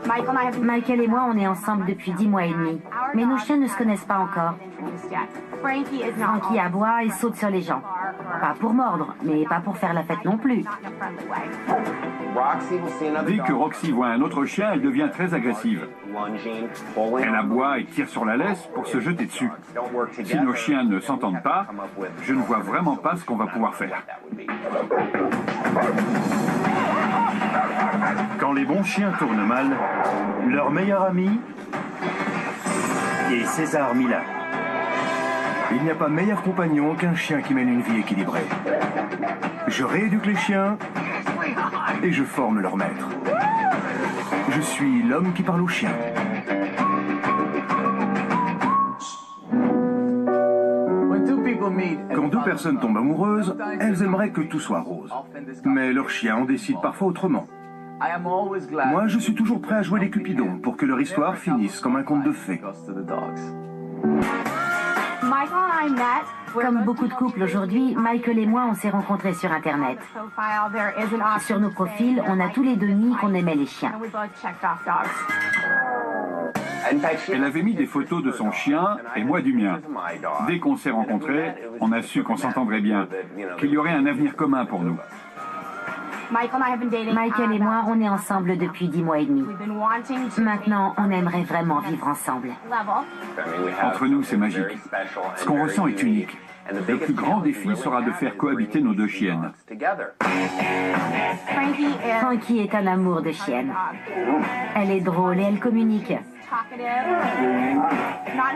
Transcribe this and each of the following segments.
Michael et moi, on est ensemble depuis 10 mois et demi. Mais nos chiens ne se connaissent pas encore. Frankie aboie et saute sur les gens. Pas pour mordre, mais pas pour faire la fête non plus. Dès que Roxy voit un autre chien, elle devient très agressive. Elle aboie et tire sur la laisse pour se jeter dessus. Si nos chiens ne s'entendent pas, je ne vois vraiment pas ce qu'on va pouvoir faire. Quand les bons chiens tournent mal, leur meilleur ami est César Millat. Il n'y a pas meilleur compagnon qu'un chien qui mène une vie équilibrée. Je rééduque les chiens et je forme leur maître. Je suis l'homme qui parle aux chiens. Quand deux personnes tombent amoureuses, elles aimeraient que tout soit rose. Mais leurs chiens en décident parfois autrement. Moi, je suis toujours prêt à jouer les Cupidons pour que leur histoire finisse comme un conte de fées. Comme beaucoup de couples aujourd'hui, Michael et moi, on s'est rencontrés sur Internet. Sur nos profils, on a tous les deux mis qu'on aimait les chiens. Elle avait mis des photos de son chien et moi du mien. Dès qu'on s'est rencontrés, on a su qu'on s'entendrait bien, qu'il y aurait un avenir commun pour nous. Michael et moi, on est ensemble depuis 10 mois et demi. Maintenant, on aimerait vraiment vivre ensemble. Entre nous, c'est magique. Ce qu'on ressent est unique. Le plus grand défi sera de faire cohabiter nos deux chiennes. Frankie est un amour de chienne. Elle est drôle et elle communique.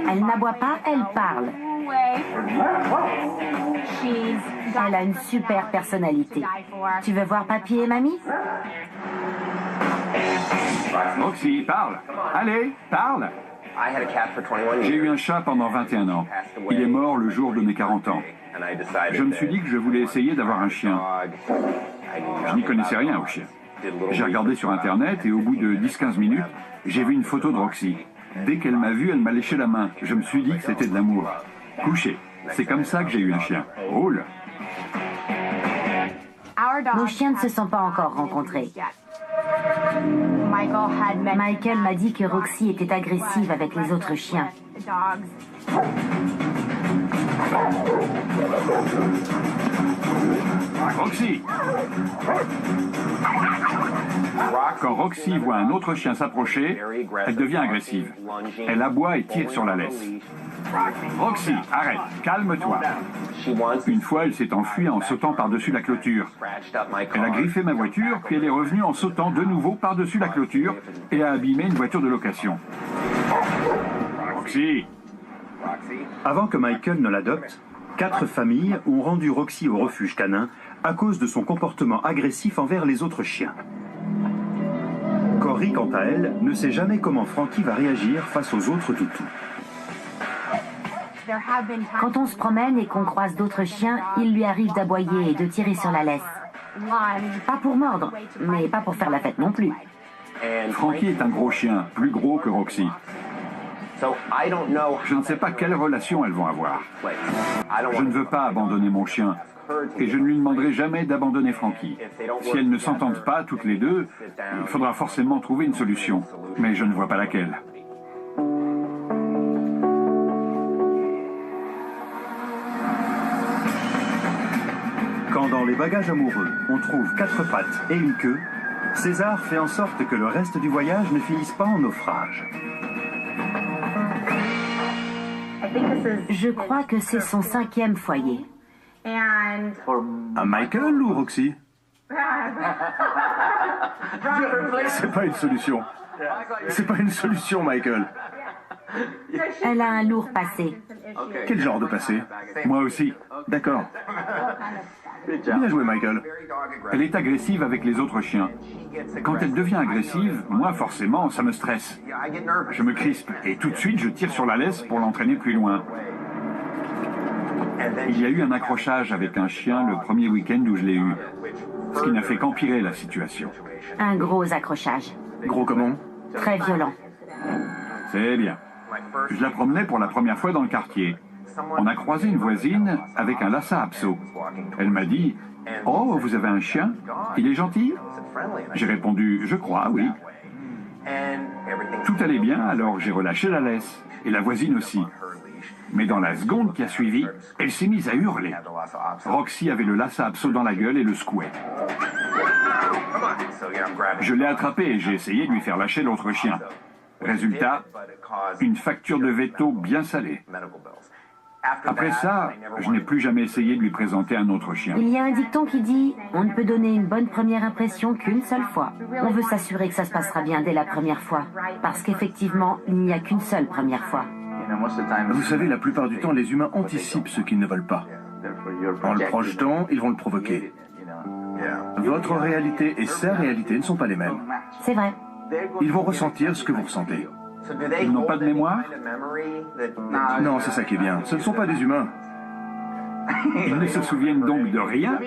Elle n'aboie pas, elle parle. Elle a une super personnalité. Tu veux voir papy et mamie? Roxy, parle. Allez, parle. J'ai eu un chat pendant 21 ans. Il est mort le jour de mes 40 ans. Je me suis dit que je voulais essayer d'avoir un chien. Je n'y connaissais rien aux chiens. J'ai regardé sur Internet et au bout de 10-15 minutes, j'ai vu une photo de Roxy. Dès qu'elle m'a vu, elle m'a léché la main. Je me suis dit que c'était de l'amour. Couché. C'est comme ça que j'ai eu un chien. Roule. Nos chiens ne se sont pas encore rencontrés. Michael m'a dit que Roxy était agressive avec les autres chiens. Roxy! Quand Roxy voit un autre chien s'approcher, elle devient agressive. Elle aboie et tire sur la laisse. Roxy, arrête, calme-toi. Une fois, elle s'est enfuie en sautant par-dessus la clôture. Elle a griffé ma voiture, puis elle est revenue en sautant de nouveau par-dessus la clôture et a abîmé une voiture de location. Roxy! Avant que Michael ne l'adopte, 4 familles ont rendu Roxy au refuge canin à cause de son comportement agressif envers les autres chiens. Cory, quant à elle, ne sait jamais comment Frankie va réagir face aux autres toutous. Quand on se promène et qu'on croise d'autres chiens, il lui arrive d'aboyer et de tirer sur la laisse. Pas pour mordre, mais pas pour faire la fête non plus. Frankie est un gros chien, plus gros que Roxy. Je ne sais pas quelle relation elles vont avoir. Je ne veux pas abandonner mon chien, et je ne lui demanderai jamais d'abandonner Frankie. Si elles ne s'entendent pas toutes les deux, il faudra forcément trouver une solution, mais je ne vois pas laquelle. Quand dans les bagages amoureux, on trouve 4 pattes et une queue, César fait en sorte que le reste du voyage ne finisse pas en naufrage. Je crois que c'est son 5e foyer. À Michael ou Roxy? C'est pas une solution. C'est pas une solution, Michael. Elle a un lourd passé. Quel genre de passé? Moi aussi. D'accord. Bien joué, Michael. Elle est agressive avec les autres chiens. Quand elle devient agressive, moi forcément, ça me stresse. Je me crispe et tout de suite je tire sur la laisse pour l'entraîner plus loin. Il y a eu un accrochage avec un chien le premier week-end où je l'ai eu, ce qui n'a fait qu'empirer la situation. Un gros accrochage. Gros comment? Très violent. C'est bien. Je la promenais pour la première fois dans le quartier. On a croisé une voisine avec un Lhasa Apso. Elle m'a dit « Oh, vous avez un chien? Il est gentil ?» J'ai répondu « Je crois, oui. » Tout allait bien, alors j'ai relâché la laisse, et la voisine aussi. Mais dans la seconde qui a suivi, elle s'est mise à hurler. Roxy avait le lassa abso dans la gueule et le secouait. Je l'ai attrapé et j'ai essayé de lui faire lâcher l'autre chien. Résultat, une facture de veto bien salée. Après ça, je n'ai plus jamais essayé de lui présenter un autre chien. Il y a un dicton qui dit « On ne peut donner une bonne première impression qu'une seule fois ». On veut s'assurer que ça se passera bien dès la première fois. Parce qu'effectivement, il n'y a qu'une seule première fois. Vous savez, la plupart du temps, les humains anticipent ce qu'ils ne veulent pas. En le projetant, ils vont le provoquer. Votre réalité et sa réalité ne sont pas les mêmes. C'est vrai. Ils vont ressentir ce que vous ressentez. Ils n'ont pas de mémoire? Non, c'est ça qui est bien. Ce ne sont pas des humains. Ils ne se souviennent donc de rien?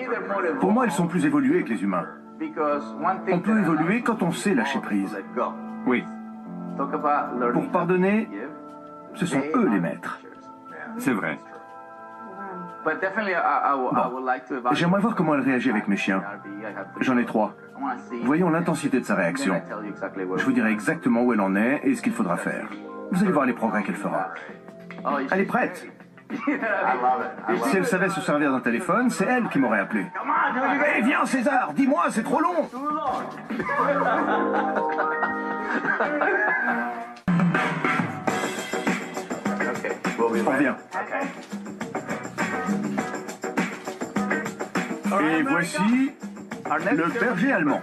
Pour moi, ils sont plus évolués que les humains. On peut évoluer quand on sait lâcher prise. Oui, Pour pardonner, ce sont eux les maîtres. c'est vrai. J'aimerais voir comment elle réagit avec mes chiens. J'en ai 3. Voyons l'intensité de sa réaction. Je vous dirai exactement où elle en est et ce qu'il faudra faire. Vous allez voir les progrès qu'elle fera. Elle est prête. Si elle savait se servir d'un téléphone, c'est elle qui m'aurait appelé. Eh, viens César, dis-moi, c'est trop long. On revient. Et voici le berger allemand.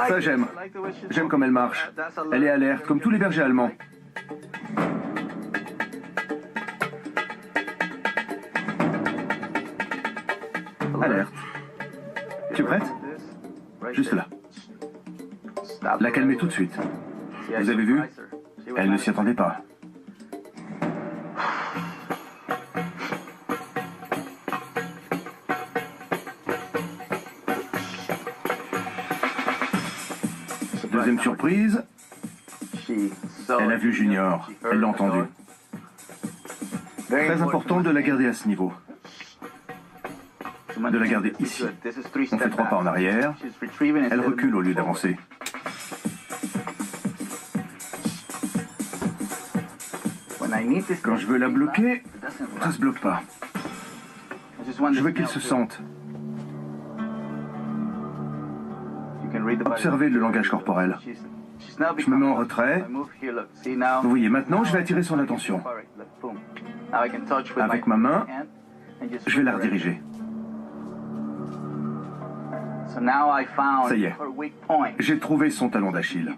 Ça j'aime. J'aime comme elle marche. Elle est alerte, comme tous les bergers allemands. Alerte. Tu es prête? Juste là. La calmer tout de suite. Vous avez vu? Elle ne s'y attendait pas. Deuxième surprise, elle a vu Junior, elle l'a entendu. Très important de la garder à ce niveau. De la garder ici. On fait 3 pas en arrière, elle recule au lieu d'avancer. Quand je veux la bloquer, ça se bloque pas. Je veux qu'elle se sente. Observez le langage corporel. Je me mets en retrait. Vous voyez, maintenant, je vais attirer son attention. Avec ma main, je vais la rediriger. Ça y est, j'ai trouvé son talon d'Achille.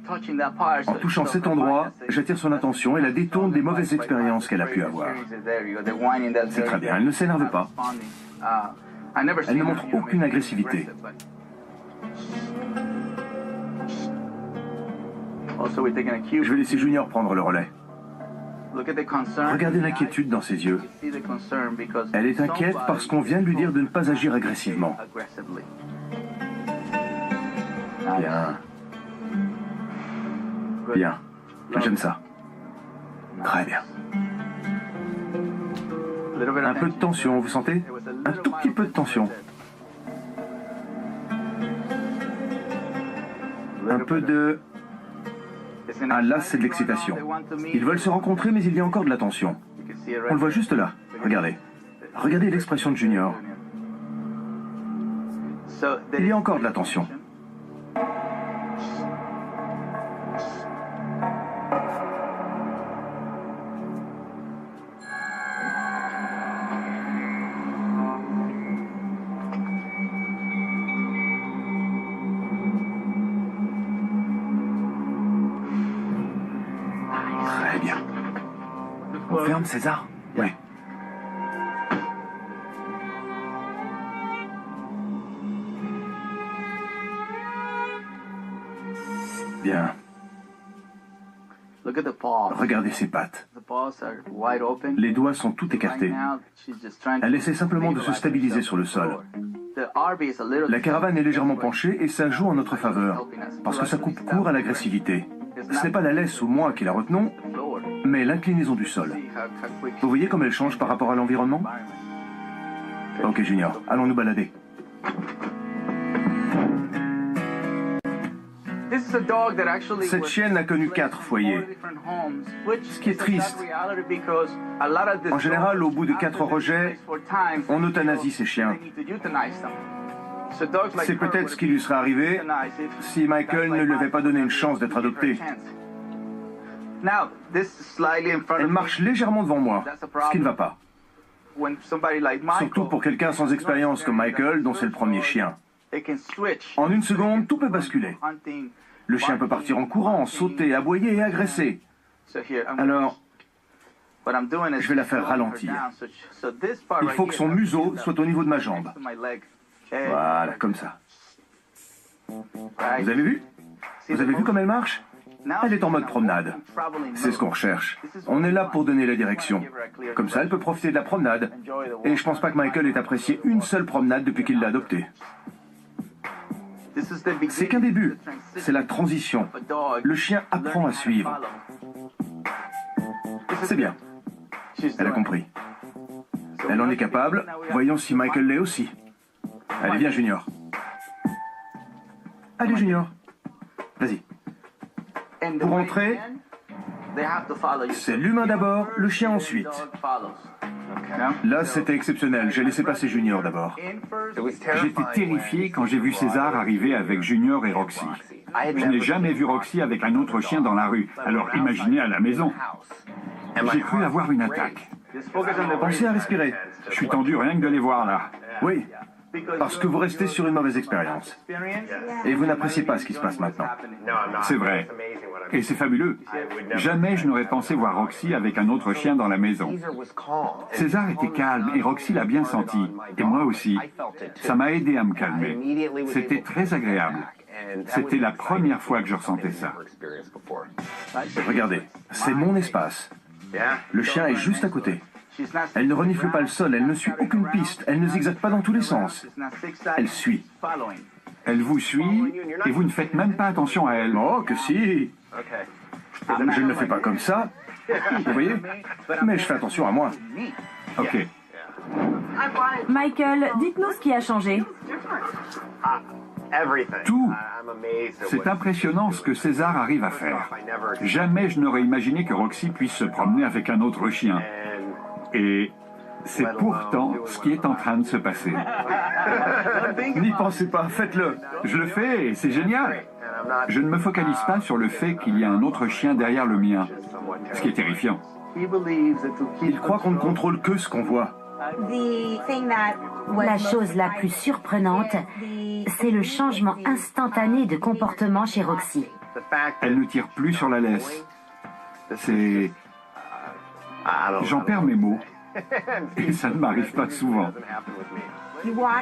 En touchant cet endroit, j'attire son attention et la détourne des mauvaises expériences qu'elle a pu avoir. C'est très bien, elle ne s'énerve pas. Elle ne montre aucune agressivité. Je vais laisser Junior prendre le relais. Regardez l'inquiétude dans ses yeux. Elle est inquiète parce qu'on vient de lui dire de ne pas agir agressivement. Bien. Bien. J'aime ça. Très bien. Un peu de tension, vous sentez? Un tout petit peu de tension. Un peu de... Ah là, c'est de l'excitation. Ils veulent se rencontrer, mais il y a encore de la tension. On le voit juste là. Regardez. Regardez l'expression de Junior. Il y a encore de la tension. Très bien. On ferme, César? Oui. Bien. Regardez ses pattes. Les doigts sont tout écartés. Elle essaie simplement de se stabiliser sur le sol. La caravane est légèrement penchée et ça joue en notre faveur, parce que ça coupe court à l'agressivité. Ce n'est pas la laisse ou moi qui la retenons, mais l'inclinaison du sol. Vous voyez comme elle change par rapport à l'environnement? Ok, Junior, allons nous balader. Cette chienne n'a connu 4 foyers. Ce qui est triste. En général, au bout de 4 rejets, on euthanasie ces chiens. C'est peut-être ce qui lui serait arrivé si Michael ne lui avait pas donné une chance d'être adopté. Elle marche légèrement devant moi, ce qui ne va pas. Surtout pour quelqu'un sans expérience comme Michael, dont c'est le premier chien. En une seconde, tout peut basculer. Le chien peut partir en courant, sauter, aboyer et agresser. Alors, je vais la faire ralentir. Il faut que son museau soit au niveau de ma jambe. Voilà, comme ça. Vous avez vu? Vous avez vu comme elle marche? Elle est en mode promenade. C'est ce qu'on recherche. On est là pour donner la direction. Comme ça, elle peut profiter de la promenade. Et je pense pas que Michael ait apprécié une seule promenade depuis qu'il l'a adoptée. C'est qu'un début. C'est la transition. Le chien apprend à suivre. C'est bien. Elle a compris. Elle en est capable. Voyons si Michael l'est aussi. Allez, viens, Junior. Allez, Junior. Vas-y. Pour entrer, c'est l'humain d'abord, le chien ensuite. Là, c'était exceptionnel. J'ai laissé passer Junior d'abord. J'étais terrifié quand j'ai vu César arriver avec Junior et Roxy. Je n'ai jamais vu Roxy avec un autre chien dans la rue, alors imaginez à la maison. J'ai cru avoir une attaque. Pensez à respirer. Je suis tendu rien que de les voir là. Oui, parce que vous restez sur une mauvaise expérience. Et vous n'appréciez pas ce qui se passe maintenant. C'est vrai. Et c'est fabuleux. Jamais je n'aurais pensé voir Roxy avec un autre chien dans la maison. César était calme et Roxy l'a bien senti. Et moi aussi. Ça m'a aidé à me calmer. C'était très agréable. C'était la première fois que je ressentais ça. Regardez, c'est mon espace. Le chien est juste à côté. Elle ne renifle pas le sol, elle ne suit aucune piste, elle ne zigzague pas dans tous les sens. Elle suit. Elle vous suit et vous ne faites même pas attention à elle. Oh, que si! Je ne le fais pas comme ça, vous voyez? Mais je fais attention à moi. Ok. Michael, dites-nous ce qui a changé. Tout. C'est impressionnant ce que César arrive à faire. Jamais je n'aurais imaginé que Roxy puisse se promener avec un autre chien. Et c'est pourtant ce qui est en train de se passer. N'y pensez pas, faites-le. Je le fais et c'est génial. Je ne me focalise pas sur le fait qu'il y a un autre chien derrière le mien, ce qui est terrifiant. Il croit qu'on ne contrôle que ce qu'on voit. La chose la plus surprenante, c'est le changement instantané de comportement chez Roxy. Elle ne tire plus sur la laisse. C'est... J'en perds mes mots. Et ça ne m'arrive pas souvent.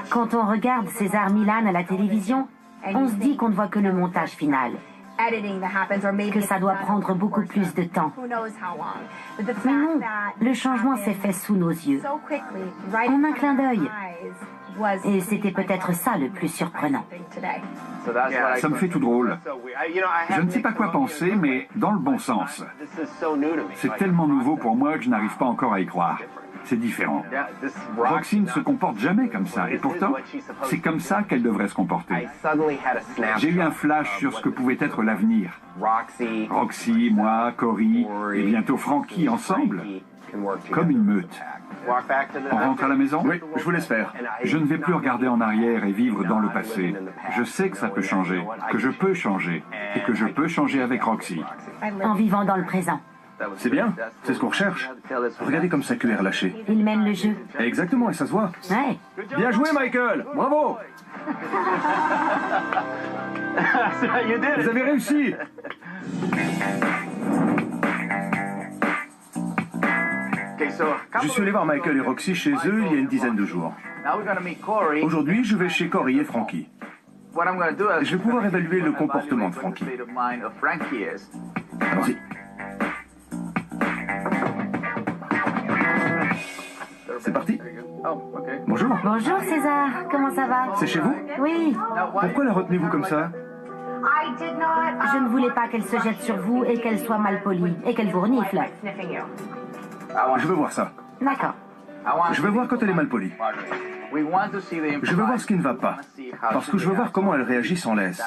Quand on regarde César Milan à la télévision, on se dit qu'on ne voit que le montage final, que ça doit prendre beaucoup plus de temps. Mais non, le changement s'est fait sous nos yeux, en un clin d'œil. Et c'était peut-être ça le plus surprenant. Ça me fait tout drôle. Je ne sais pas quoi penser, mais dans le bon sens. C'est tellement nouveau pour moi que je n'arrive pas encore à y croire. C'est différent. Roxy ne se comporte jamais comme ça, et pourtant, c'est comme ça qu'elle devrait se comporter. J'ai eu un flash sur ce que pouvait être l'avenir. Roxy, moi, Cory, et bientôt Frankie ensemble, comme une meute. On rentre à la maison? Oui, je vous laisse faire. Je ne vais plus regarder en arrière et vivre dans le passé. Je sais que ça peut changer, que je peux changer, et que je peux changer avec Roxy. En vivant dans le présent. C'est bien, c'est ce qu'on recherche. Regardez comme sa queue est relâchée. Il mène le jeu. Exactement, et ça se voit. Ouais. Bien joué, Michael! Bravo! Vous avez réussi! Je suis allé voir Michael et Roxy chez eux il y a une dizaine de jours. Aujourd'hui, je vais chez Cory et Frankie. Je vais pouvoir évaluer le comportement de Frankie. Allons-y. C'est parti. Bonjour. Bonjour César, comment ça va? C'est chez vous? Oui. Pourquoi la retenez-vous comme ça? Je ne voulais pas qu'elle se jette sur vous et qu'elle soit mal polie et qu'elle vous renifle. Je veux voir ça. D'accord. Je veux voir quand elle est mal polie. Je veux voir ce qui ne va pas, parce que je veux voir comment elle réagit sans laisse.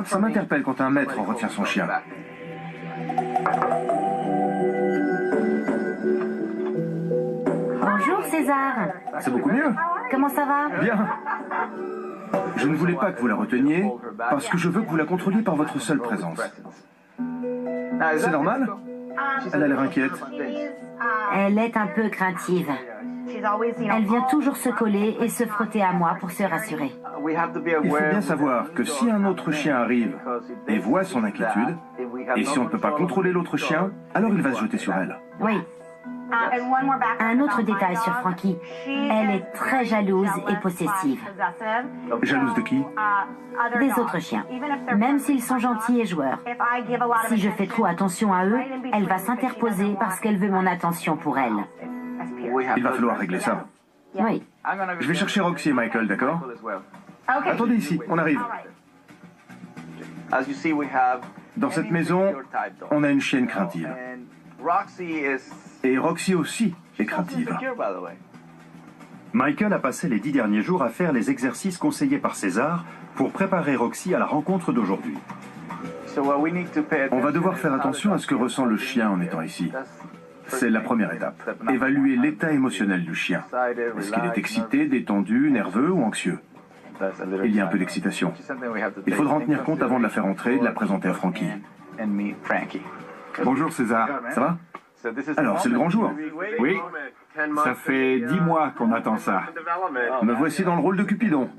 Ça m'interpelle quand un maître retient son chien. Bonjour César. C'est beaucoup mieux. Comment ça va? Bien. Je ne voulais pas que vous la reteniez, parce que je veux que vous la contrôliez par votre seule présence. C'est normal? Elle a l'air inquiète. Elle est un peu craintive. Elle vient toujours se coller et se frotter à moi pour se rassurer. Il faut bien savoir que si un autre chien arrive et voit son inquiétude, et si on ne peut pas contrôler l'autre chien, alors il va se jeter sur elle. Oui. Un autre détail sur Frankie. Elle est très jalouse et possessive. Jalouse de qui? Des autres chiens, même s'ils sont gentils et joueurs. Si je fais trop attention à eux, elle va s'interposer parce qu'elle veut mon attention pour elle. Il va falloir régler ça. Oui. Je vais chercher Roxy et Michael, d'accord? Attendez ici, on arrive. Dans cette maison, on a une chienne craintive. Et Roxy aussi est craintive. Michael a passé les 10 derniers jours à faire les exercices conseillés par César pour préparer Roxy à la rencontre d'aujourd'hui. On va devoir faire attention à ce que ressent le chien en étant ici. C'est la première étape. Évaluer l'état émotionnel du chien. Est-ce qu'il est excité, détendu, nerveux ou anxieux? Il y a un peu d'excitation. Il faudra en tenir compte avant de la faire entrer et de la présenter à Frankie. Bonjour César. Ça va? Alors, c'est le grand jour. Oui, ça fait 10 mois qu'on attend ça. Me voici dans le rôle de Cupidon.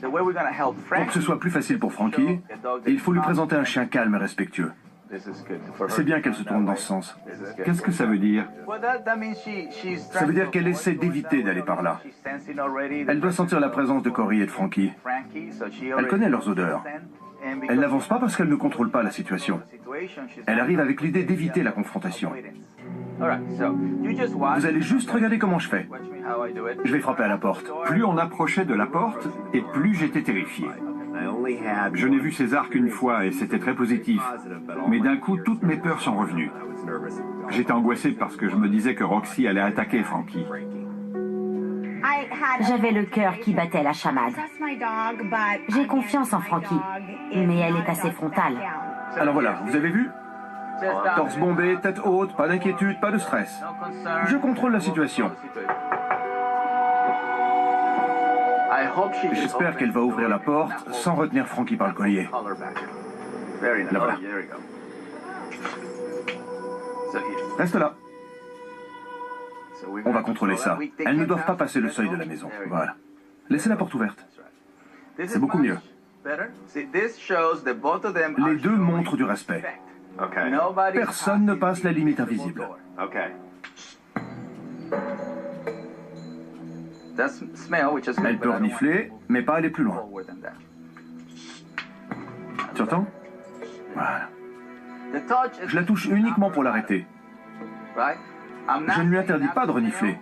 Pour que ce soit plus facile pour Frankie, il faut lui présenter un chien calme et respectueux. C'est bien qu'elle se tourne dans ce sens. Qu'est-ce que ça veut dire? Ça veut dire qu'elle essaie d'éviter d'aller par là. Elle doit sentir la présence de Cory et de Frankie. Elle connaît leurs odeurs. Elle n'avance pas parce qu'elle ne contrôle pas la situation. Elle arrive avec l'idée d'éviter la confrontation. Vous allez juste regarder comment je fais. Je vais frapper à la porte. Plus on approchait de la porte, et plus j'étais terrifié. Je n'ai vu César qu'une fois et c'était très positif. Mais d'un coup, toutes mes peurs sont revenues. J'étais angoissé parce que je me disais que Roxy allait attaquer Frankie. J'avais le cœur qui battait la chamade. J'ai confiance en Frankie, mais elle est assez frontale. Alors voilà, vous avez vu? Torse bombé, tête haute, pas d'inquiétude, pas de stress. Je contrôle la situation. J'espère qu'elle va ouvrir la porte sans retenir Frankie par le collier. Là voilà. Reste là. On va contrôler ça. Elles ne doivent pas passer le seuil de la maison. Voilà. Laissez la porte ouverte. C'est beaucoup mieux. Les deux montrent du respect. Personne ne passe la limite invisible. Elle peut renifler, mais pas aller plus loin. Tu entends? Voilà. Je la touche uniquement pour l'arrêter. Je ne lui interdis pas de renifler.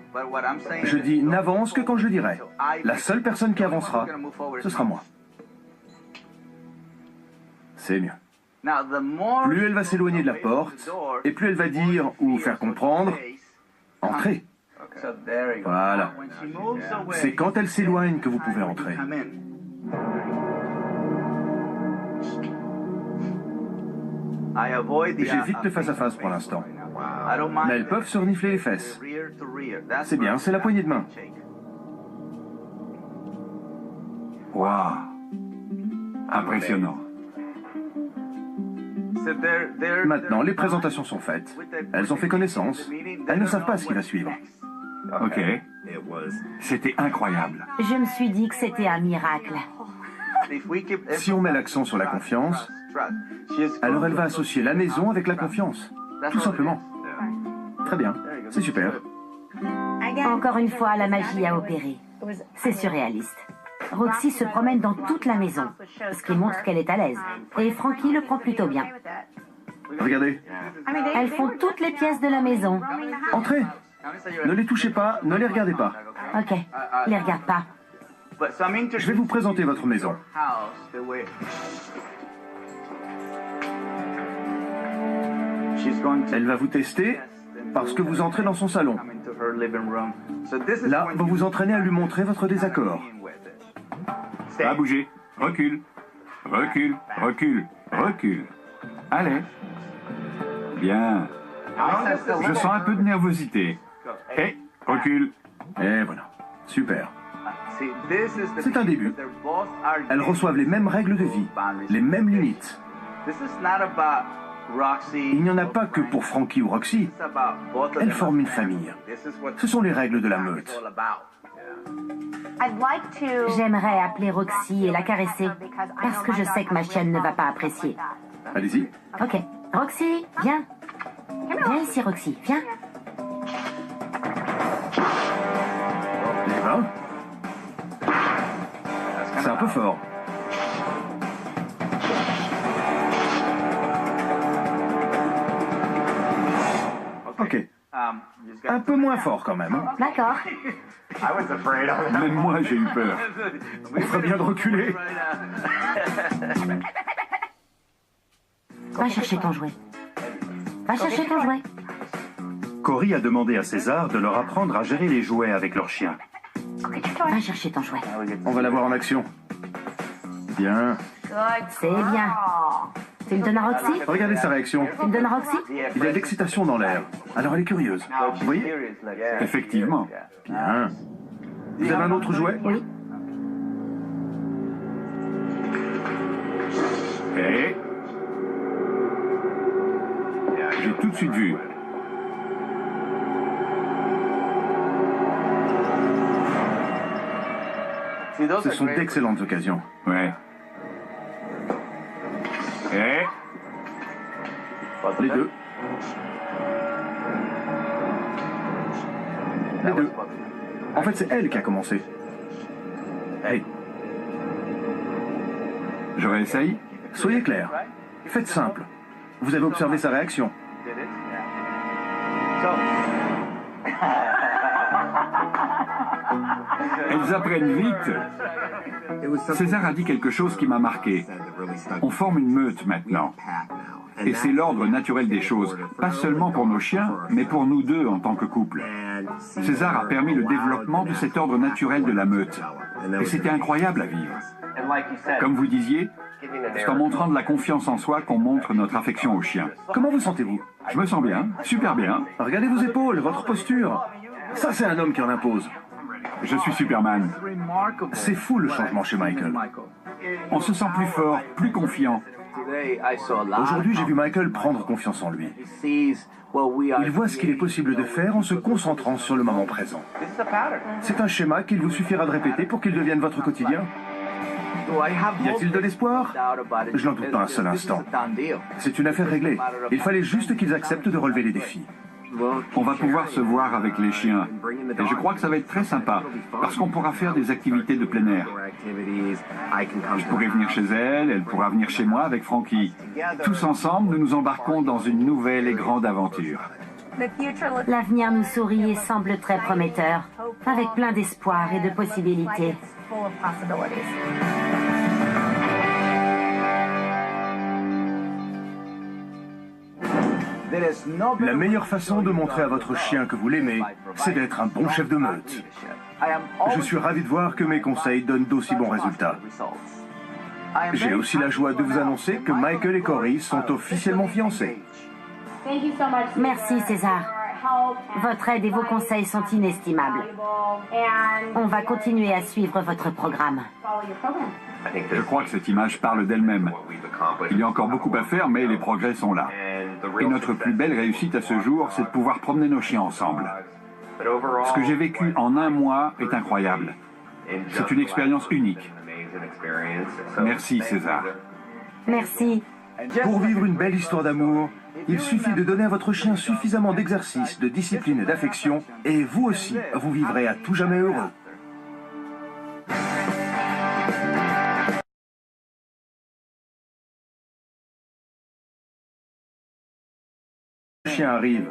Je dis n'avance que quand je le dirai. La seule personne qui avancera, ce sera moi. C'est mieux. Plus elle va s'éloigner de la porte, et plus elle va dire ou faire comprendre « Entrez ». Voilà. C'est quand elle s'éloigne que vous pouvez entrer. J'évite le face-à-face pour l'instant. Mais elles peuvent se renifler les fesses. C'est bien, c'est la poignée de main. Waouh! Impressionnant. Maintenant, les présentations sont faites. Elles ont fait connaissance. Elles ne savent pas ce qui va suivre. Ok. C'était incroyable. Je me suis dit que c'était un miracle. Si on met l'accent sur la confiance, alors elle va associer la maison avec la confiance. Tout simplement. Très bien. C'est super. Encore une fois, la magie a opéré. C'est surréaliste. Roxy se promène dans toute la maison, ce qui montre qu'elle est à l'aise. Et Frankie le prend plutôt bien. Regardez. Elles font toutes les pièces de la maison. Entrez. Ne les touchez pas, ne les regardez pas. Ok, les regarde pas. Je vais vous présenter votre maison. Elle va vous tester parce que vous entrez dans son salon. Là, vous vous entraînez à lui montrer votre désaccord. Pas bouger. Recule. Recule. Recule. Recule. Allez. Bien. Je sens un peu de nervosité. Et recule. Et voilà. Super. C'est un début. Elles reçoivent les mêmes règles de vie, les mêmes limites. Il n'y en a pas que pour Frankie ou Roxy. Elles forment une famille. Ce sont les règles de la meute. J'aimerais appeler Roxy et la caresser, parce que je sais que ma chienne ne va pas apprécier. Allez-y. Ok. Roxy, viens. Viens ici, Roxy, viens. Les mains. C'est un peu fort. Ok. Un peu moins fort quand même. D'accord. Même moi, j'ai eu peur. On ferait bien de reculer. Va chercher ton jouet. Va chercher ton jouet. Cory a demandé à César de leur apprendre à gérer les jouets avec leurs chiens. Va chercher ton jouet. On va la voir en action. Bien. C'est bien. Tu le donnes à Roxy? Regardez sa réaction. Tu le donnes à Roxy? Il y a de l'excitation dans l'air. Alors elle est curieuse. Vous voyez? Effectivement. Bien. Vous avez un autre jouet? Oui. Et j'ai tout de suite vu. Ce sont d'excellentes occasions. Ouais. Et Les deux. Les deux. En fait, c'est elle qui a commencé. Hey, je réessaye. soyez clair. Faites simple. Vous avez observé sa réaction. Elles apprennent vite. César a dit quelque chose qui m'a marqué. On forme une meute maintenant. Et c'est l'ordre naturel des choses, pas seulement pour nos chiens, mais pour nous deux en tant que couple. César a permis le développement de cet ordre naturel de la meute. Et c'était incroyable à vivre. Comme vous disiez, c'est en montrant de la confiance en soi qu'on montre notre affection aux chiens. Comment vous sentez-vous? Je me sens bien, super bien. Regardez vos épaules, votre posture. Ça, c'est un homme qui en impose. Je suis Superman. C'est fou le changement chez Michael. On se sent plus fort, plus confiant. Aujourd'hui, j'ai vu Michael prendre confiance en lui. Il voit ce qu'il est possible de faire en se concentrant sur le moment présent. C'est un schéma qu'il vous suffira de répéter pour qu'il devienne votre quotidien. Y a-t-il de l'espoir? Je n'en doute pas un seul instant. C'est une affaire réglée. Il fallait juste qu'ils acceptent de relever les défis. On va pouvoir se voir avec les chiens. Et je crois que ça va être très sympa, parce qu'on pourra faire des activités de plein air. Je pourrai venir chez elle, elle pourra venir chez moi avec Frankie. Tous ensemble, nous nous embarquons dans une nouvelle et grande aventure. L'avenir nous sourit et semble très prometteur, avec plein d'espoir et de possibilités. La meilleure façon de montrer à votre chien que vous l'aimez, c'est d'être un bon chef de meute. Je suis ravi de voir que mes conseils donnent d'aussi bons résultats. J'ai aussi la joie de vous annoncer que Michael et Cory sont officiellement fiancés. Merci César. Votre aide et vos conseils sont inestimables. On va continuer à suivre votre programme. Je crois que cette image parle d'elle-même. Il y a encore beaucoup à faire, mais les progrès sont là. Et notre plus belle réussite à ce jour, c'est de pouvoir promener nos chiens ensemble. Ce que j'ai vécu en un mois est incroyable. C'est une expérience unique. Merci César. Merci. Pour vivre une belle histoire d'amour, il suffit de donner à votre chien suffisamment d'exercice, de discipline et d'affection, et vous aussi, vous vivrez à tout jamais heureux. Le chien arrive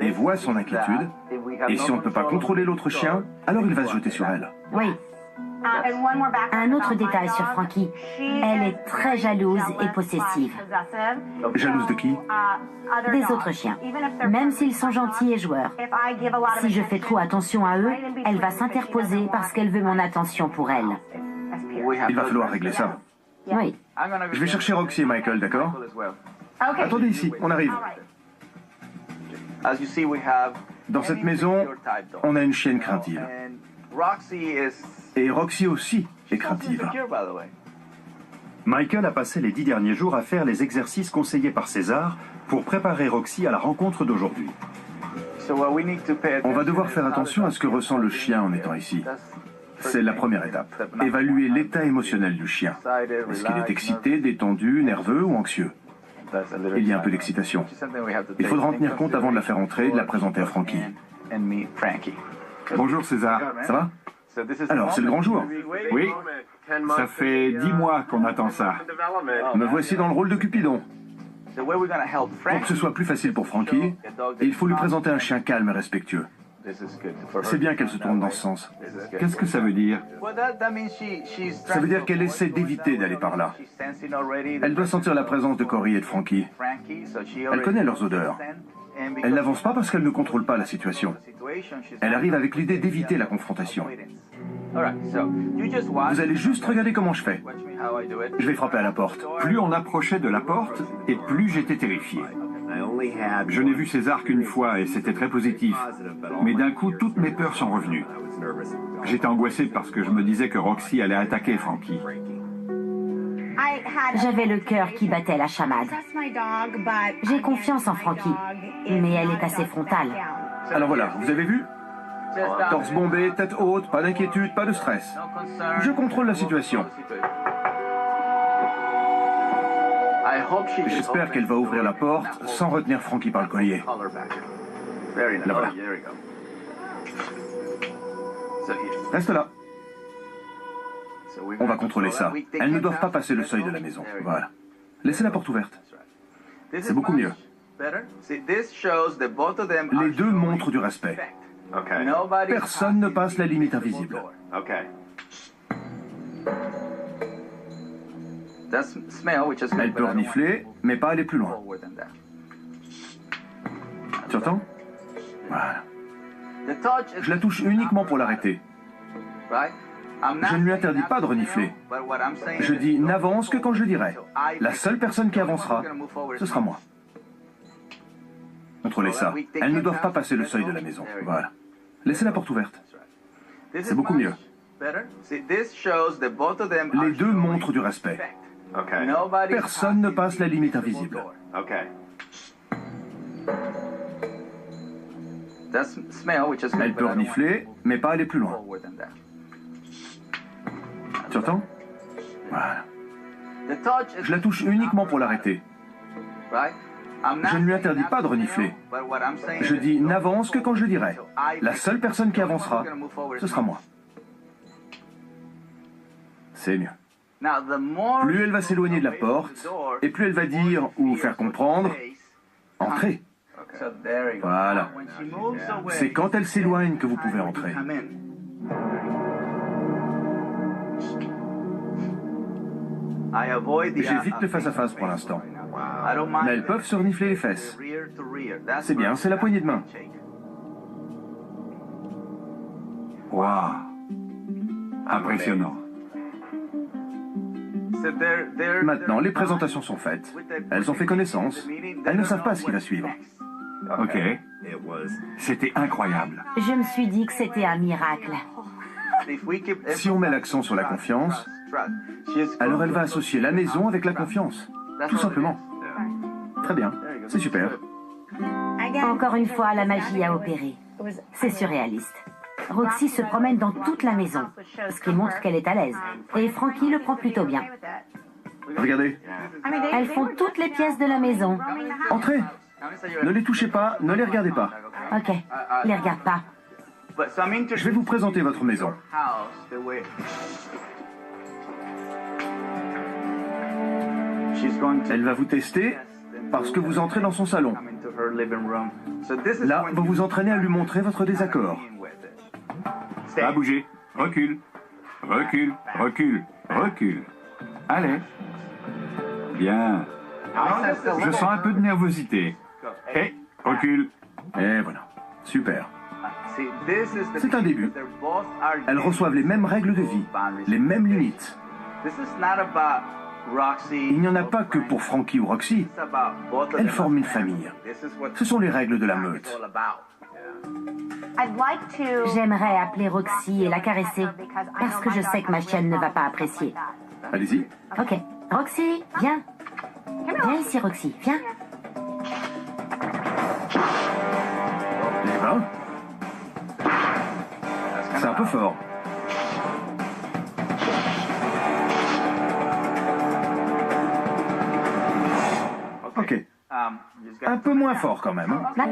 et voit son inquiétude, et si on ne peut pas contrôler l'autre chien, alors il va se jeter sur elle. Oui. Un autre détail sur Frankie, elle est très jalouse et possessive. Jalouse de qui? Des autres chiens, même s'ils sont gentils et joueurs. Si je fais trop attention à eux, elle va s'interposer parce qu'elle veut mon attention pour elle. Il va falloir régler ça. Oui. Je vais chercher Roxy et Michael, d'accord? Attendez ici, on arrive. Dans cette maison, on a une chienne craintive. Et Roxy aussi est craintive. Michael a passé les 10 derniers jours à faire les exercices conseillés par César pour préparer Roxy à la rencontre d'aujourd'hui. On va devoir faire attention à ce que ressent le chien en étant ici. C'est la première étape. Évaluer l'état émotionnel du chien. Est-ce qu'il est excité, détendu, nerveux ou anxieux? Il y a un peu d'excitation. Il faudra en tenir compte avant de la faire entrer et de la présenter à Frankie. Bonjour César. Ça va? Alors, c'est le grand jour. Oui, ça fait 10 mois qu'on attend ça. Me voici dans le rôle de Cupidon. Pour que ce soit plus facile pour Frankie, il faut lui présenter un chien calme et respectueux. C'est bien qu'elle se tourne dans ce sens. Qu'est-ce que ça veut dire? Ça veut dire qu'elle essaie d'éviter d'aller par là. Elle doit sentir la présence de Cory et de Frankie. Elle connaît leurs odeurs. Elle n'avance pas parce qu'elle ne contrôle pas la situation. Elle arrive avec l'idée d'éviter la confrontation. Vous allez juste regarder comment je fais. Je vais frapper à la porte. Plus on approchait de la porte, et plus j'étais terrifié. Je n'ai vu César qu'une fois et c'était très positif. Mais d'un coup, toutes mes peurs sont revenues. J'étais angoissé parce que je me disais que Roxy allait attaquer Frankie. J'avais le cœur qui battait la chamade. J'ai confiance en Frankie, mais elle est assez frontale. Alors voilà, vous avez vu? Torse bombé, tête haute, pas d'inquiétude, pas de stress. Je contrôle la situation. J'espère qu'elle va ouvrir la porte sans retenir Frankie par le collier. La voilà. Reste là. On va contrôler ça. Elles ne doivent pas passer le seuil de la maison. Voilà. Laissez la porte ouverte. C'est beaucoup mieux. Les deux montrent du respect. Personne ne passe la limite invisible. Elle peut renifler, mais pas aller plus loin. Tu entends? Voilà. Je la touche uniquement pour l'arrêter. Je ne lui interdis pas de renifler. Je dis n'avance que quand je dirai. La seule personne qui avancera, ce sera moi. Contrôlez ça. Elles ne doivent pas passer le seuil de la maison. Voilà. Laissez la porte ouverte. C'est beaucoup mieux. Les deux montrent du respect. Personne ne passe la limite invisible. Elle peut renifler, mais pas aller plus loin. Tu entends? Voilà. Je la touche uniquement pour l'arrêter. Je ne lui interdis pas de renifler. Je dis n'avance que quand je dirai. La seule personne qui avancera, ce sera moi. C'est mieux. Plus elle va s'éloigner de la porte, et plus elle va dire ou faire comprendre « Entrez ». Voilà. C'est quand elle s'éloigne que vous pouvez entrer. J'évite le face-à-face pour l'instant. Mais elles peuvent se renifler les fesses. C'est bien, c'est la poignée de main. Waouh! Impressionnant. Maintenant, les présentations sont faites. Elles ont fait connaissance. Elles ne savent pas ce qui va suivre. Ok. C'était incroyable. Je me suis dit que c'était un miracle. Si on met l'accent sur la confiance, alors elle va associer la maison avec la confiance. Tout simplement. Très bien. C'est super. Encore une fois, la magie a opéré. C'est surréaliste. Roxy se promène dans toute la maison, ce qui montre qu'elle est à l'aise. Et Frankie le prend plutôt bien. Regardez. Elles font toutes les pièces de la maison. Entrez. Ne les touchez pas, ne les regardez pas. Ok, les regarde pas. Je vais vous présenter votre maison. Elle va vous tester parce que vous entrez dans son salon. Là, vous vous entraînez à lui montrer votre désaccord. Pas bouger. Recule. recule, recule, recule. Allez. Bien. Je sens un peu de nervosité. Et recule. Et voilà. Super. C'est un début. Elles reçoivent les mêmes règles de vie, les mêmes limites. Il n'y en a pas que pour Frankie ou Roxy. Elles forment une famille. Ce sont les règles de la meute. J'aimerais appeler Roxy et la caresser, parce que je sais que ma chienne ne va pas apprécier. Allez-y. Ok. Roxy, viens. Viens ici, Roxy, viens. Les mains. C'est un peu fort. Ok. Un peu moins fort quand même. Là.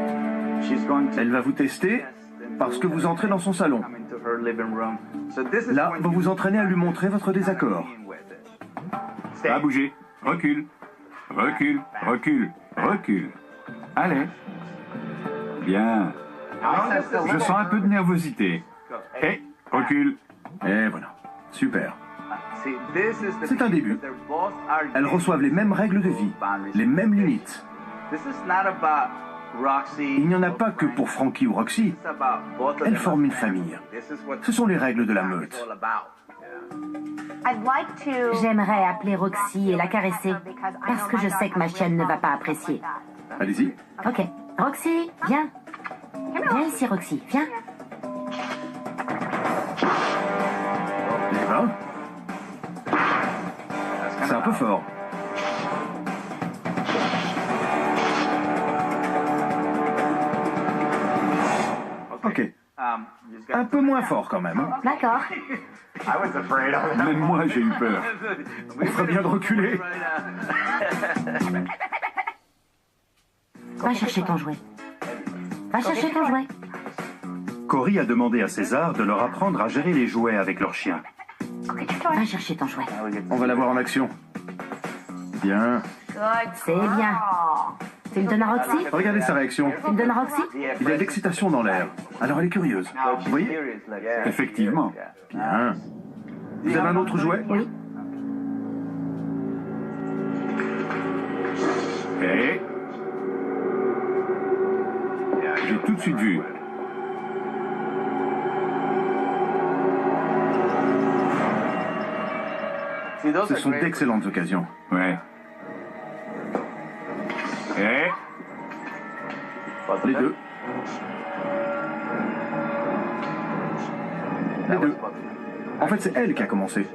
Elle va vous tester parce que vous entrez dans son salon. Là, vous vous entraînez à lui montrer votre désaccord. Pas bouger. Recule. Recule, recule, recule. Allez. Bien. Je sens un peu de nervosité. Et recule. Et voilà. Super. C'est un début. Elles reçoivent les mêmes règles de vie, les mêmes limites. Il n'y en a pas que pour Frankie ou Roxy. Elles forment une famille. Ce sont les règles de la meute. J'aimerais appeler Roxy et la caresser, parce que je sais que ma chienne ne va pas apprécier. Allez-y. Ok. Roxy, viens. Viens ici, Roxy, viens. Les mains. C'est un peu fort. Ok. Un peu moins fort quand même. D'accord. Même moi, j'ai eu peur. On ferait bien de reculer. Va chercher ton jouet. Va chercher ton jouet. Cory a demandé à César de leur apprendre à gérer les jouets avec leur chien. Va chercher ton jouet. On va la voir en action. Bien. C'est bien. Tu le donnes à Roxy? Regardez sa réaction. Tu le donnes à Roxy? Il y a de l'excitation dans l'air. Alors elle est curieuse. Vous voyez? Effectivement. Bien. Vous avez un autre jouet? Oui. Et j'ai tout de suite vu. Ce sont d'excellentes occasions. Ouais. Et Les deux. Les deux. En fait, c'est elle qui a commencé.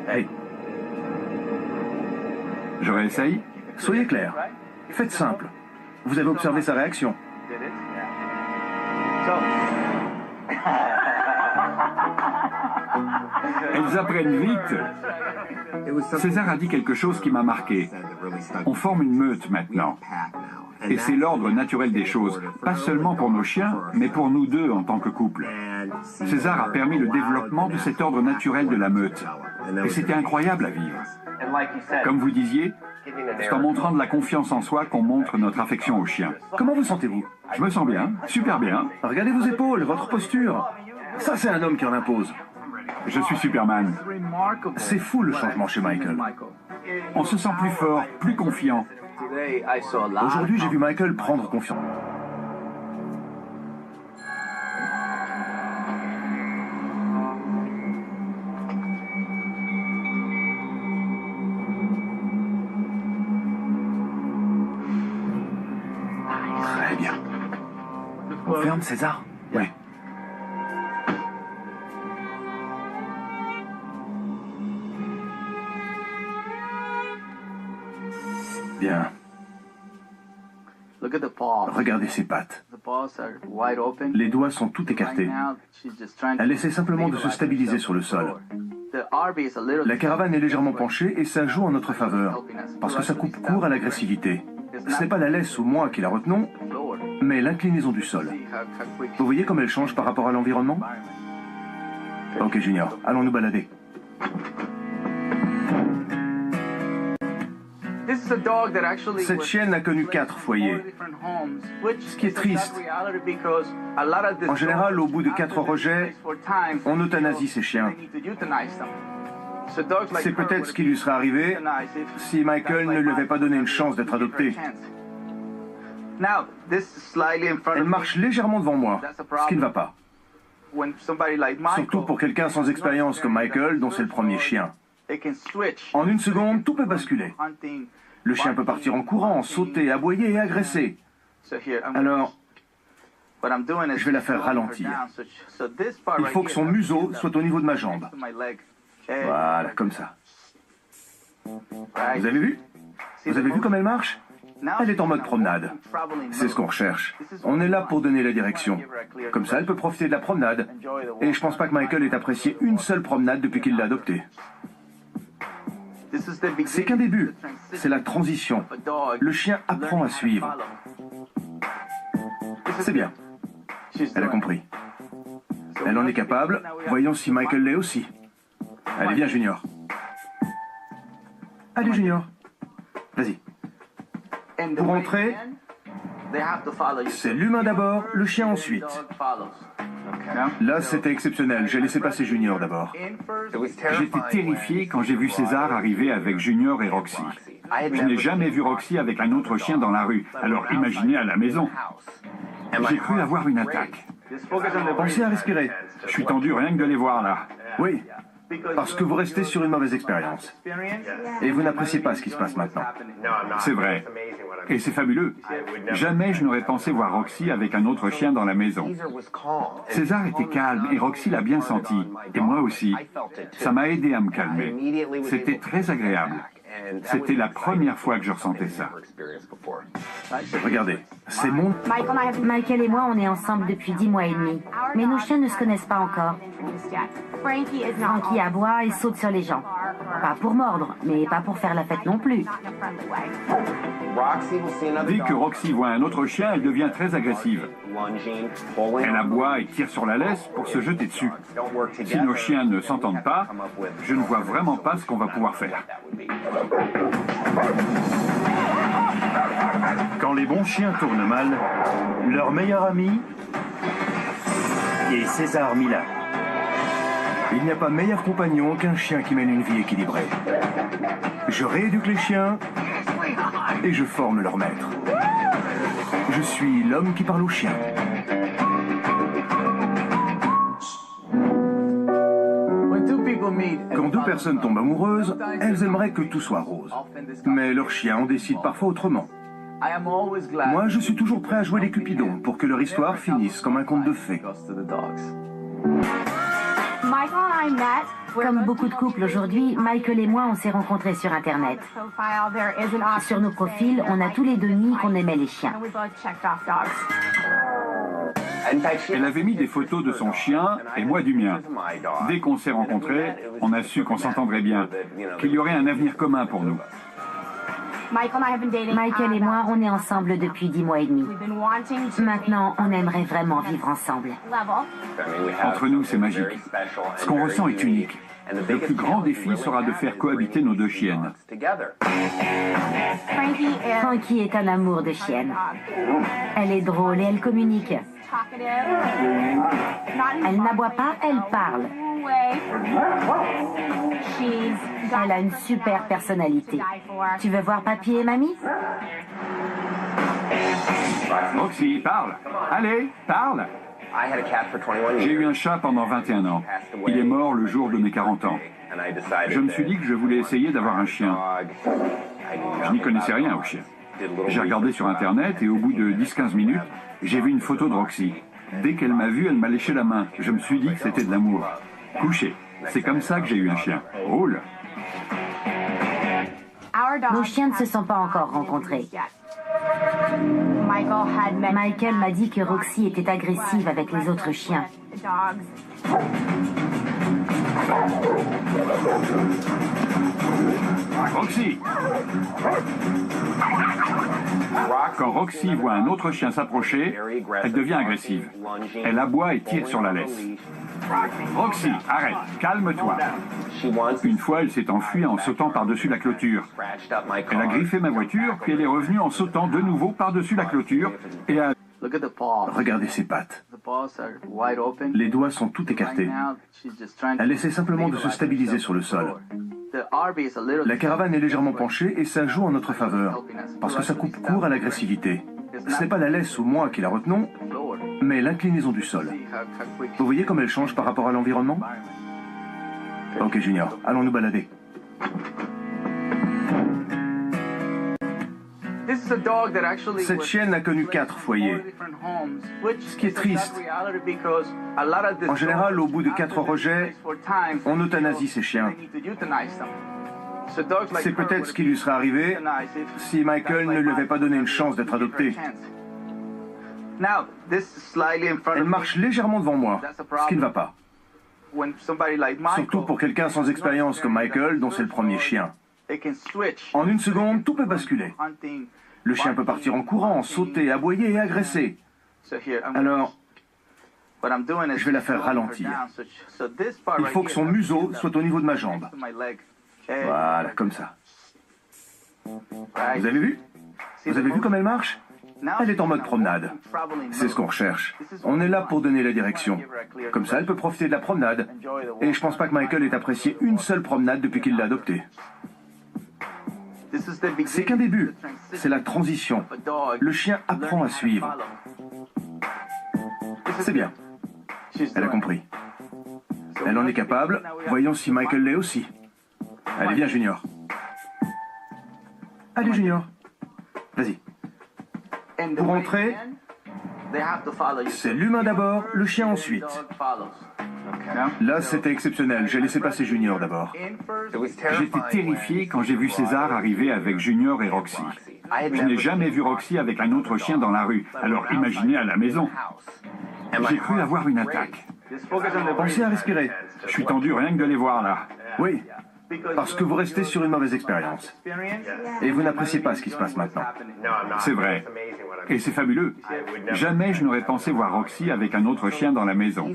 Hey, je réessaye. soyez clair. Faites simple. Vous avez observé sa réaction. Elles apprennent vite. César a dit quelque chose qui m'a marqué. On forme une meute maintenant. Et c'est l'ordre naturel des choses, pas seulement pour nos chiens, mais pour nous deux en tant que couple. César a permis le développement de cet ordre naturel de la meute. Et c'était incroyable à vivre. Comme vous disiez, c'est en montrant de la confiance en soi qu'on montre notre affection aux chiens. Comment vous sentez-vous? Je me sens bien, super bien. Regardez vos épaules, votre posture. Ça, c'est un homme qui en impose. Je suis Superman. C'est fou le changement chez Michael. On se sent plus fort, plus confiant. Aujourd'hui, j'ai vu Michael prendre confiance. Très bien. On ferme, César? Oui. Bien. Regardez ses pattes. Les doigts sont tout écartés. Elle essaie simplement de se stabiliser sur le sol. La caravane est légèrement penchée et ça joue en notre faveur, parce que ça coupe court à l'agressivité. Ce n'est pas la laisse ou moi qui la retenons, mais l'inclinaison du sol. Vous voyez comme elle change par rapport à l'environnement? Ok, Junior, allons nous balader. Cette chienne n'a connu 4 foyers, ce qui est triste. En général, au bout de 4 rejets, on euthanasie ces chiens. C'est peut-être ce qui lui serait arrivé si Michael ne lui avait pas donné une chance d'être adopté. Elle marche légèrement devant moi, ce qui ne va pas. Surtout pour quelqu'un sans expérience comme Michael, dont c'est le premier chien. En une seconde, tout peut basculer. Le chien peut partir en courant, sauter, aboyer et agresser. Alors, je vais la faire ralentir. Il faut que son museau soit au niveau de ma jambe. Voilà, comme ça. Vous avez vu? Vous avez vu comme elle marche? Elle est en mode promenade. C'est ce qu'on recherche. On est là pour donner la direction. Comme ça, elle peut profiter de la promenade. Et je pense pas que Michael ait apprécié une seule promenade depuis qu'il l'a adoptée. C'est qu'un début. C'est la transition. Le chien apprend à suivre. C'est bien. Elle a compris. Elle en est capable. Voyons si Michael l'est aussi. Allez, viens, Junior. Allez, Junior. Vas-y. Pour entrer, c'est l'humain d'abord, le chien ensuite. Là, c'était exceptionnel. J'ai laissé passer Junior d'abord. J'étais terrifié quand j'ai vu César arriver avec Junior et Roxy. Je n'ai jamais vu Roxy avec un autre chien dans la rue, alors imaginez à la maison. J'ai cru avoir une attaque. Pensez à respirer. Je suis tendu rien que de les voir là. Oui, parce que vous restez sur une mauvaise expérience. Et vous n'appréciez pas ce qui se passe maintenant. C'est vrai. Et c'est fabuleux. Jamais je n'aurais pensé voir Roxy avec un autre chien dans la maison. César était calme et Roxy l'a bien senti. Et moi aussi. Ça m'a aidé à me calmer. C'était très agréable. C'était la première fois que je ressentais ça. Regardez, c'est mon... Michael et moi, on est ensemble depuis 10 mois et demi. Mais nos chiens ne se connaissent pas encore. Frankie aboie et saute sur les gens. Pas pour mordre, mais pas pour faire la fête non plus. Dès que Roxy voit un autre chien, elle devient très agressive. Elle aboie et tire sur la laisse pour se jeter dessus. Si nos chiens ne s'entendent pas, je ne vois vraiment pas ce qu'on va pouvoir faire. Quand les bons chiens tournent mal, leur meilleur ami est César Millan. Il n'y a pas meilleur compagnon qu'un chien qui mène une vie équilibrée. Je rééduque les chiens et je forme leur maître. Je suis l'homme qui parle aux chiens. Quand 2 personnes tombent amoureuses, elles aimeraient que tout soit rose. Mais leurs chiens en décident parfois autrement. Moi, je suis toujours prêt à jouer les Cupidons pour que leur histoire finisse comme un conte de fées. Comme beaucoup de couples aujourd'hui, Michael et moi, on s'est rencontrés sur Internet. Sur nos profils, on a tous les deux mis qu'on aimait les chiens. Elle avait mis des photos de son chien et moi du mien. Dès qu'on s'est rencontrés, on a su qu'on s'entendrait bien, qu'il y aurait un avenir commun pour nous. Michael et moi, on est ensemble depuis 10 mois et demi. Maintenant, on aimerait vraiment vivre ensemble. Entre nous, c'est magique. Ce qu'on ressent est unique. Le plus grand défi sera de faire cohabiter nos 2 chiennes. Frankie est un amour de chienne. Elle est drôle et elle communique. Elle n'aboie pas, elle parle. Elle a une super personnalité. Tu veux voir papy et mamie? Roxy, parle. Allez, parle. J'ai eu un chat pendant 21 ans. Il est mort le jour de mes 40 ans. Je me suis dit que je voulais essayer d'avoir un chien. Je n'y connaissais rien aux chiens. J'ai regardé sur Internet et au bout de 10-15 minutes, j'ai vu une photo de Roxy. Dès qu'elle m'a vu, elle m'a léché la main. Je me suis dit que c'était de l'amour. Couché. C'est comme ça que j'ai eu un chien. Roule. Nos chiens ne se sont pas encore rencontrés. Michael m'a dit que Roxy était agressive avec les autres chiens. Roxy! Quand Roxy voit un autre chien s'approcher, elle devient agressive. Elle aboie et tire sur la laisse. Roxy, arrête, calme-toi. Une fois, elle s'est enfuie en sautant par-dessus la clôture. Elle a griffé ma voiture, puis elle est revenue en sautant de nouveau par-dessus la clôture et a... Regardez ses pattes. Les doigts sont tout écartés. Elle essaie simplement de se stabiliser sur le sol. La caravane est légèrement penchée et ça joue en notre faveur, parce que ça coupe court à l'agressivité. Ce n'est pas la laisse ou moi qui la retenons, mais l'inclinaison du sol. Vous voyez comme elle change par rapport à l'environnement? Ok Junior, allons nous balader. Cette chienne n'a connu 4 foyers, ce qui est triste. En général, au bout de 4 rejets, on euthanasie ces chiens. C'est peut-être ce qui lui serait arrivé si Michael ne lui avait pas donné une chance d'être adopté. Elle marche légèrement devant moi, ce qui ne va pas. Surtout pour quelqu'un sans expérience comme Michael, dont c'est le premier chien. En une seconde, tout peut basculer. Le chien peut partir en courant, sauter, aboyer et agresser. Alors, je vais la faire ralentir. Il faut que son museau soit au niveau de ma jambe. Voilà, comme ça. Vous avez vu? Vous avez vu comme elle marche? Elle est en mode promenade. C'est ce qu'on recherche. On est là pour donner la direction. Comme ça, elle peut profiter de la promenade. Et je pense pas que Michael ait apprécié une seule promenade depuis qu'il l'a adoptée. C'est qu'un début. C'est la transition. Le chien apprend à suivre. C'est bien. Elle a compris. Elle en est capable. Voyons si Michael l'est aussi. Allez, viens, Junior. Allez, Junior. Vas-y. Pour entrer, c'est l'humain d'abord, le chien ensuite. Là, c'était exceptionnel. J'ai laissé passer Junior d'abord. J'étais terrifié quand j'ai vu César arriver avec Junior et Roxy. Je n'ai jamais vu Roxy avec un autre chien dans la rue, alors imaginez à la maison. J'ai cru avoir une attaque. Pensez à respirer. Je suis tendu rien que de les voir là. Oui, parce que vous restez sur une mauvaise expérience. Et vous n'appréciez pas ce qui se passe maintenant. C'est vrai. Et c'est fabuleux. Jamais je n'aurais pensé voir Roxy avec un autre chien dans la maison.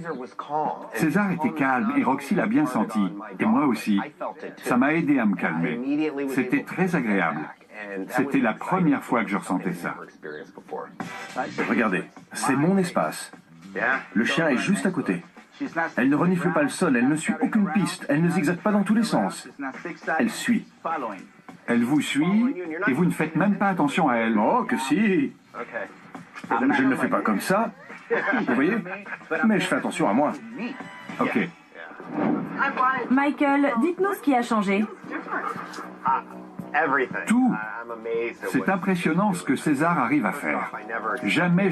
César était calme et Roxy l'a bien senti. Et moi aussi. Ça m'a aidé à me calmer. C'était très agréable. C'était la première fois que je ressentais ça. Regardez, c'est mon espace. Le chien est juste à côté. Elle ne renifle pas le sol, elle ne suit aucune piste, elle ne zigzague pas dans tous les sens. Elle suit. Elle vous suit et vous ne faites même pas attention à elle. Oh, que si! Je ne le fais pas comme ça, vous voyez? Mais je fais attention à moi. Ok. Michael, dites-nous ce qui a changé. Tout. C'est impressionnant ce que César arrive à faire. Jamais